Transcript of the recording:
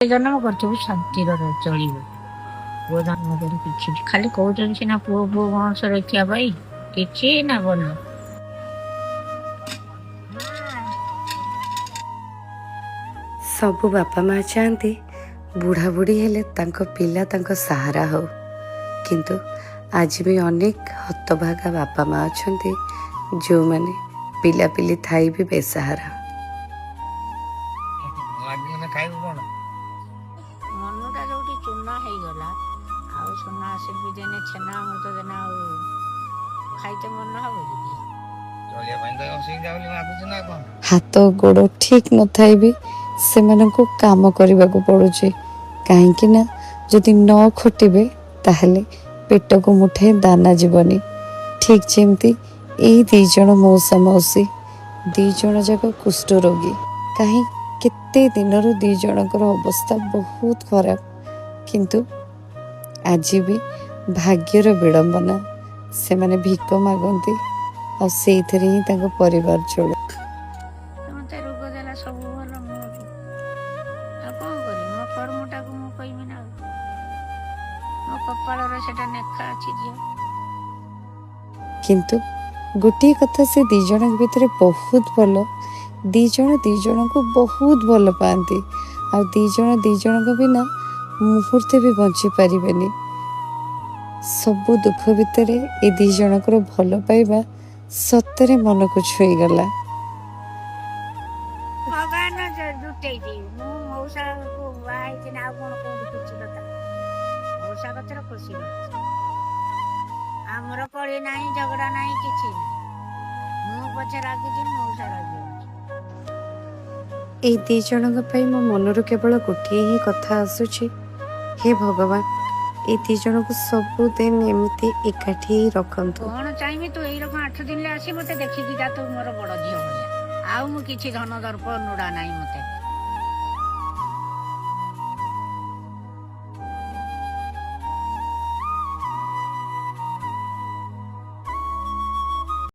ଜନ୍ମ କରିଥିବୁ ଶାନ୍ତିର ଚଳିବ। ପୁଅ ଜନ୍ମ କରି କିଛି ଖାଲି କହୁଛନ୍ତି ସିନା ପୁଅ ବଂଶ ରଖିବା ପାଇଁ, କିଛି ନା ବନ। ସବୁ ବାପା ମା ଚାହାନ୍ତି ବୁଢ଼ା ବୁଢ଼ୀ ହେଲେ ତାଙ୍କ ପିଲା ତାଙ୍କ ସାହାରା ହଉ, କିନ୍ତୁ ଆଜି ବି ଅନେକ ହତଭାଗା ବାପା ମା ଅଛନ୍ତି ଯେଉଁମାନେ ପିଲାପିଲି ଥାଇ ବି ବେସାହାରା। ମନଟା ଯୋଉଠି ଚୂନା ହେଇଗଲା ଆଉ ସୁନା ଆସିବି ଦେନେ ଛେନା ଅମୃତ ଦେନେ ଆଉ ଖାଇତେ ମନ ହବ କି? ହାତ ଗୋଡ଼ ଠିକ ନଥାଇ ବି ସେମାନଙ୍କୁ କାମ କରିବାକୁ ପଡ଼ୁଛି, କାହିଁକି ନା ଯଦି ନ ଖଟିବେ ତାହେଲେ ପେଟକୁ ମୁଠାଏ ଦାନା ଯିବନି। ଠିକ ଯେମିତି ଏଇ 2 ଜଣ ମଉସା ମାଉସୀ 2 ଜଣ ଯାକ କୁଷ୍ଠ ରୋଗୀ। କାହିଁ କେତେ ଦିନରୁ 2 ଜଣଙ୍କର ଅବସ୍ଥା ବହୁତ ଖରାପ, କିନ୍ତୁ ଆଜି ବି ଭାଗ୍ୟର ବିଡ଼ମ୍ବନା ସେମାନେ ଭିକ ମାଗନ୍ତି ଆଉ ସେଇଥିରେ ହିଁ ତାଙ୍କ ପରିବାର ଚଳେ। ମତେ ରୋଗ ଦେଲା ସବୁ ଭଲ ମୁଁ ଆଉ କଣ କରିବି? ମୋ କର୍ମଟାକୁ ମୁଁ କହିବି ନା, ମୋ କପାଳରେ ସେଟା ଲେଖା ଅଛି ଝିଅ। କିନ୍ତୁ ଗୋଟିଏ କଥା, ସେ 2 ଜଣଙ୍କ ଭିତରେ ବହୁତ ଭଲ। 2 ଜଣ 2 ଜଣଙ୍କୁ ବହୁତ ଭଲ ପାଆନ୍ତି ଆଉ 2 ଜଣ 2 ଜଣଙ୍କ ବିନା ମୁହୂର୍ତ୍ତେ ବି ବଞ୍ଚି ପାରିବେନି। ସବୁ ଦୁଃଖ ଭିତରେ ଏ 2 ଜଣଙ୍କର ଭଲ ପାଇବା ସତରେ ମନକୁ ଛୁଇଁଗଲା। ଭଗବାନ ଜୁଟେଇଛି, ମୁଁ ମଉସାକୁ ବାହା ହେଇଛି ନା, ଆଉ କଣ କୋଉଠି କିଛି କଥା ମଉସା କତିରେ ଖୁସି ଅଛି। ଆମର କଳି ନାହିଁ, ଝଗଡା ନାହିଁ, କିଛି ନାହିଁ। ମୁଁ ପଛେ ରାଗିଛି, ମଉସା ରାଗି ଅଛି। ଏଇ 2 ଜଣଙ୍କ ପାଇଁ ମୋ ମନରୁ କେବଳ ଗୋଟିଏ ହିଁ କଥା ଆସୁଛି, ହେ ଭଗବାନ ଏ 2 ଜଣଙ୍କୁ ସବୁଦିନ ଏମିତି ଏକାଠି ହିଁ ରଖନ୍ତୁ। କଣ ଚାହିଁବି? ତୁ ଏଇରକମ 8 ଦିନରେ ଆସି ମତେ ଦେଖିକି ଯା, ତୁ ମୋର ବଡ ଝିଅ ଭଳିଆ। ଆଉ ମୁଁ କିଛି ଧନ ଦର୍ପ ନୁଡା ନାହିଁ ମତେ।